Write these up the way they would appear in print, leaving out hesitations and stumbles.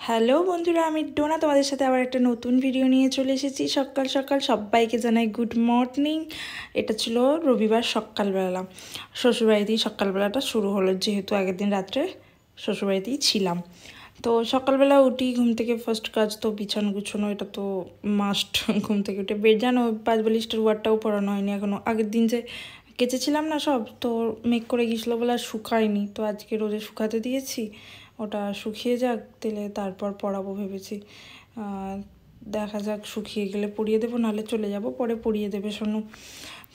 Hello বন্ধুরা, আমি ডোনা তোমাদের সাথে আবার একটা নতুন ভিডিও নিয়ে চলে এসেছি। সকাল সকাল সবাইকে জানাই গুড মর্নিং। এটা ছিল রবিবার সকালবেলা, শ্বশুরবাড়িতেই সকালবেলাটা শুরু হলো, যেহেতু আগের দিন রাত্রে শ্বশুরবাড়িতেই ছিলাম। তো সকালবেলা উঠি, ঘুম থেকে ফার্স্ট কাজ তো বিছানা গুছানো, এটা তো মাস্ট। ঘুম থেকে উঠে বেড, জানো 5 বালিশের ওয়ারটাও পরানো হয়নি এখনও। আগের দিন যে কেচেছিলাম না সব, তো মেঘ করে গিয়েছিলো বলে আর শুকায়নি, তো আজকে রোদে শুকাতে দিয়েছি। ওটা শুকিয়ে যাক, তেলে তারপর পরাবো ভেবেছি। দেখা যাক, শুকিয়ে গেলে পরিয়ে দেবো, নাহলে চলে যাব, পরে পরিয়ে দেবে শোনো।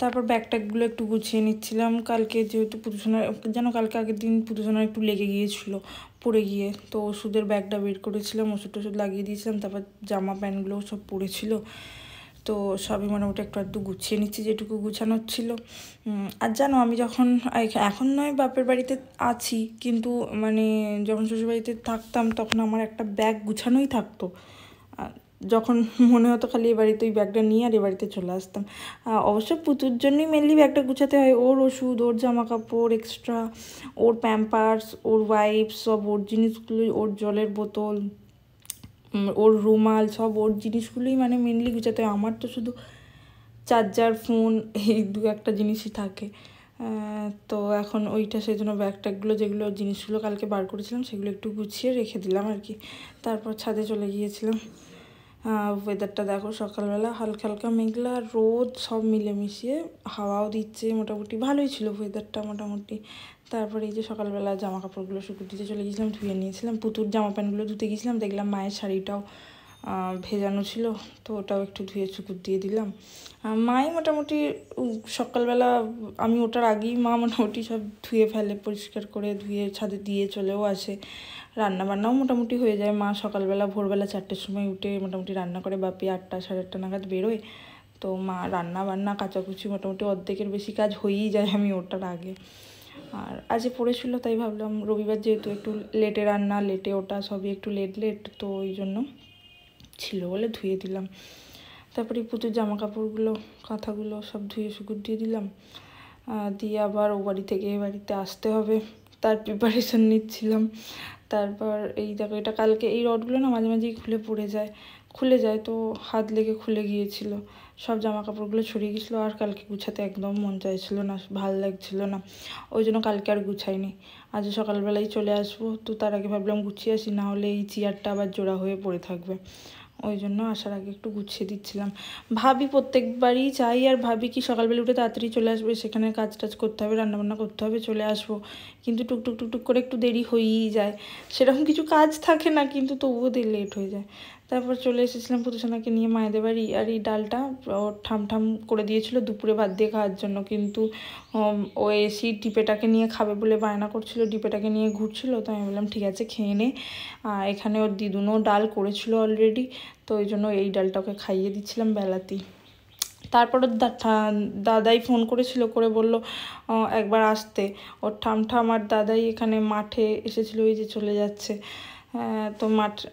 তারপর ব্যাগ ট্যাগগুলো একটু গুছিয়ে নিচ্ছিলাম। কালকে যেহেতু পুতুসোনার, যেন কালকে আগের দিন পুতুসোনার একটু লেগে গিয়েছিলো পড়ে গিয়ে, তো ওষুধের ব্যাগটা বের করেছিলাম, ওষুধ টষুধ লাগিয়ে দিয়েছিলাম। তারপর জামা প্যান্টগুলোও সব পড়েছিল, তো সবই মোটামুটি একটু একটু গুছিয়ে নিচ্ছি যেটুকু গুছানোর ছিল। আর জানো, আমি যখন এখন নয় বাপের বাড়িতে আছি, কিন্তু মানে যখন শ্বশুরবাড়িতে থাকতাম তখন আমার একটা ব্যাগ গুছানোই থাকতো। যখন মনে হতো খালি এ বাড়িতে ওই ব্যাগটা নিয়ে আর এ বাড়িতে চলে আসতাম। অবশ্য পুতুর জন্যই মেনলি ব্যাগটা গুছাতে হয়, ওর ওষুধ, ওর জামা কাপড় এক্সট্রা, ওর প্যাম্পার্স, ওর ওয়াইপস, সব ওর জিনিসগুলো, ওর জলের বোতল, ওর রুমাল, সব ওর জিনিসগুলোই মানে মেনলি গুছাতে হয়। আমার তো শুধু চার্জার, ফোন, এই দু একটা জিনিসই থাকে। তো এখন ওইটা, সেই জন্য ব্যাগ ট্যাগগুলো, যেগুলো জিনিসগুলো কালকে বার করেছিলাম সেগুলো একটু গুছিয়ে রেখে দিলাম আর কি। তারপর ছাদে চলে গিয়েছিলাম। ওয়েদারটা দেখো, সকালবেলা হালকা হালকা মেঘলা, রোদ, সব মিলে মিশিয়ে, হাওয়াও দিচ্ছে, মোটামুটি ভালোই ছিল ওয়েদারটা মোটামুটি। তারপরে এই যে সকালবেলা জামা কাপড়গুলো শুকুর দিতে চলে গিয়েছিলাম, ধুয়ে নিয়েছিলাম। পুতুর জামা প্যান্টগুলো ধুতে গিয়েছিলাম, দেখলাম মায়ের শাড়িটাও ভেজানো ছিল, তো ওটাও একটু ধুয়ে শুকুর দিয়ে দিলাম। মাই মোটামুটি সকালবেলা, আমি ওটার আগেই মা মোটামুটি সব ধুয়ে ফেলে, পরিষ্কার করে ধুয়ে ছাদে দিয়ে চলেও আসে। রান্নাবান্নাও মোটামুটি হয়ে যায়। মা সকালবেলা ভোরবেলা 4টের সময় উঠে মোটামুটি রান্না করে, বাপি 8টা সাড়ে 8টা নাগাদ বেরোয়। তো মা রান্না বান্না কাচাকুচি মোটামুটি অর্ধেকের বেশি কাজ হয়েই যায় আমি ওটার আগে। আর আজ পড়েছিল, তাই ভাবলাম রবিবার যেহেতু একটু লেটে রান্না, লেটে ওটা, সবই একটু লেট লেট, তো ওই জন্য ছিল বলে ধুয়ে দিলাম। তারপরে পুতুর জামা কাপড়গুলো, কাঁথাগুলো সব ধুয়ে শুকুর দিয়ে দিলাম। দিয়ে আবার ও বাড়ি থেকে এ বাড়িতে আসতে হবে, তার প্রিপারেশন নিচ্ছিলাম। তারপর এই দেখো, এটা কালকে এই রডগুলো না মাঝে মাঝেই খুলে যায়, তো হাত লেগে খুলে গিয়েছিল, সব জামা কাপড়গুলো ছড়িয়ে গেছিলো। আর কালকে গুছাতে একদম মন চাইছিল না, ভাল লাগছিল না, ওই জন্য কালকে আর গুছাইনি। আজ সকালবেলাই চলে আসবো, তো তার আগে ভাবলাম গুছিয়ে আসি, না হলে এই চেয়ারটা আবার জোড়া হয়ে পড়ে থাকবে। ওই জন্য আসার আগে একটু গুছিয়ে দিচ্ছিলাম। ভাবি প্রত্যেকবারই চাই, আর ভাবি কি সকালবেলা উঠে তাড়াতাড়ি চলে আসবে, সেখানে কাজ টাজ করতে হবে, রান্নাবান্না করতে হবে, চলে আসবো। কিন্তু টুকটুক টুকটুক করে একটু দেরি হয়েই যায়। সেরকম কিছু কাজ থাকে না, কিন্তু তবুও লেট হয়ে যায়। তারপর চলে এসেছিলাম পুতুসোনাকে নিয়ে মায়েদের বাড়ি। আর এই ডালটা ও ঠাম ঠাম করে দিয়েছিল দুপুরে ভাত দিয়ে খাওয়ার জন্য, কিন্তু ও এসি ডিপেটাকে নিয়ে খাবে বলে বায়না করছিল, ডিপেটাকে নিয়ে ঘুরছিল, তো আমি বললাম ঠিক আছে খেয়ে নে। এখানে ওর দিদুনও ডাল করেছিল অলরেডি, তো ওই জন্য এই ডালটা ওকে খাইয়ে দিচ্ছিলাম বেলাতেই। তারপর ওর দাদাই ফোন করেছিল, করে বলল একবার আসতে। ওর ঠাম আর দাদাই এখানে মাঠে এসেছিলো, ওই যে চলে যাচ্ছে। তো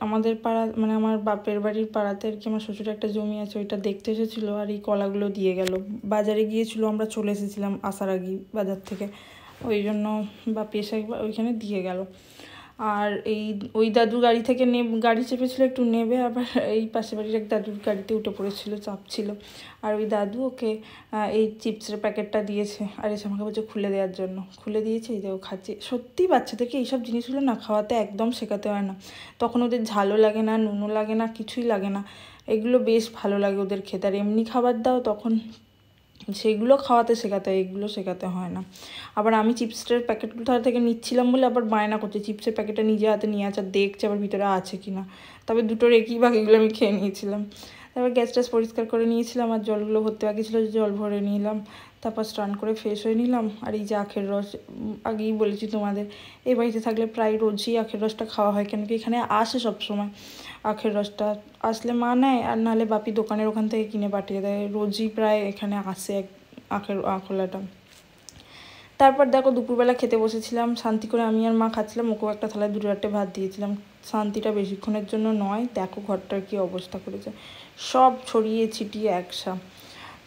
আমাদের পাড়া, মানে আমার বাপের বাড়ির পাড়াতে আর কি, আমার শ্বশুরের একটা জমি আছে, ওইটা দেখতে এসেছিলো, আর এই কলাগুলো দিয়ে গেল। বাজারে গিয়েছিলো, আমরা চলে এসেছিলাম আসার আগেই বাজার থেকে, ওই জন্য বাপি এসে একবার ওইখানে দিয়ে গেল। আর ওই দাদু গাড়ি থেকে গাড়ি চেপেছিল একটু নেবে, আবার এই পাশে বাড়ির এক দাদুর গাড়িতে উঠে পড়েছিল, চাপছিল। আর ওই দাদু ওকে এই চিপসের প্যাকেটটা দিয়েছে, আর এসে আমাকে বলছে খুলে দেওয়ার জন্য, খুলে দিয়েছে, এই যে ও খাচ্ছে। সত্যি বাচ্চাদেরকে এইসব জিনিসগুলো না খাওয়াতে একদম শেখাতে হয় না, তখন ওদের ঝালও লাগে না, নুনও লাগে না, কিছুই লাগে না। এগুলো বেশ ভালো লাগে ওদের খেতে। আর এমনি খাবার দাও তখন সেইগুলো খাওয়াতে শেখাতে হয়, এগুলো শেখাতে হয় না। আবার আমি চিপসের প্যাকেটগুলো তার থেকে নিচ্ছিলাম বলে আবার বায়না করছে, চিপসের প্যাকেটটা নিজে হাতে নিয়ে আছে, দেখছে আবার ভিতরে আছে কি না। তবে দুটোর একই বাকিগুলো আমি খেয়ে নিয়েছিলাম। তারপর গ্যাস ট্যাস পরিষ্কার করে নিয়েছিলাম, আর জলগুলো ভরতে বাকি ছিল, জল ভরে নিলাম। তারপর স্নান করে ফ্রেশ হয়ে নিলাম। আর এই যে আখের রস, আগেই বলেছি তোমাদের, এই বাড়িতে থাকলে প্রায় রোজই আখের রসটা খাওয়া হয়, কেন কি এখানে আসে সবসময়। আখের রসটা আসলে মা নেয়, আর নাহলে বাপি দোকানের ওখান থেকে কিনে পাঠিয়ে দেয়, রোজই প্রায় এখানে আসে আখওয়ালাটা। তারপর দেখো দুপুরবেলা খেতে বসেছিলাম শান্তি করে, আমি আর মা খাচ্ছিলাম, ওকেও একটা থালায় 2-4টে ভাত দিয়েছিলাম। শান্তিটা বেশিক্ষণের জন্য নয়, দেখো ঘরটার কি অবস্থা করেছে, সব ছড়িয়ে ছিটিয়ে একসা।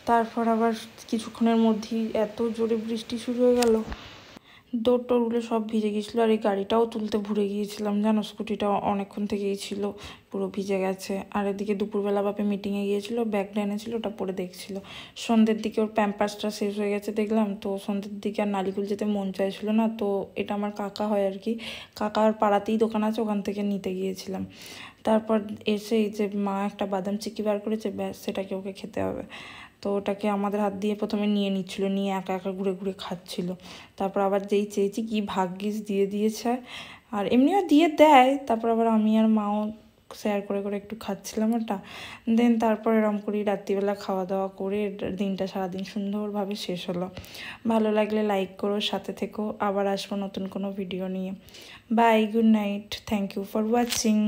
তারপর আবার কিছুক্ষণের মধ্যেই এত জোরে বৃষ্টি শুরু হয়ে গেল, দৌড় টোড়গুলো সব ভিজে গিয়েছিলো, আর এই গাড়িটাও তুলতে ভুলে গিয়েছিলাম জানো, স্কুটিটা অনেকক্ষণ থেকেই ছিল, পুরো ভিজে গেছে। আর এদিকে দুপুরবেলা বাপে মিটিংয়ে গিয়েছিলো, ব্যাগটা এনেছিলো, ওটা পরে দেখছিল। সন্ধ্যের দিকে ওর প্যাম্পাসটা শেষ হয়ে গেছে দেখলাম, তো সন্ধ্যের দিকে আর নালিকুল যেতে মন চাইছিল না, তো এটা আমার কাকা হয় আর কি, কাকার পাড়াতেই দোকান আছে, ওখান থেকে নিতে গিয়েছিলাম। তারপর এসে এই যে মা একটা বাদাম চিকি বার করেছে, ব্যাস সেটাকে ওকে খেতে হবে। তো ওটাকে আমাদের হাত দিয়ে প্রথমে নিয়ে নিচ্ছিল, নিয়ে একা একা ঘুরে ঘুরে খাচ্ছিল। তারপর আবার যেই চেয়েছি কি ভাগ্যিস দিয়ে দিয়েছে, আর এমনিও দিয়ে দেয়। তারপর আবার আমি আর মাও শেয়ার করে করে একটু খাচ্ছিলাম ওটা। দেন তারপর এরম করি রাত্রিবেলা খাওয়া দাওয়া করে দিনটা সারাদিন সুন্দরভাবে শেষ হলো। ভালো লাগলে লাইক করো, সাথে থেকো, আবার আসবো নতুন কোনো ভিডিও নিয়ে। Bye, good night, thank you for watching.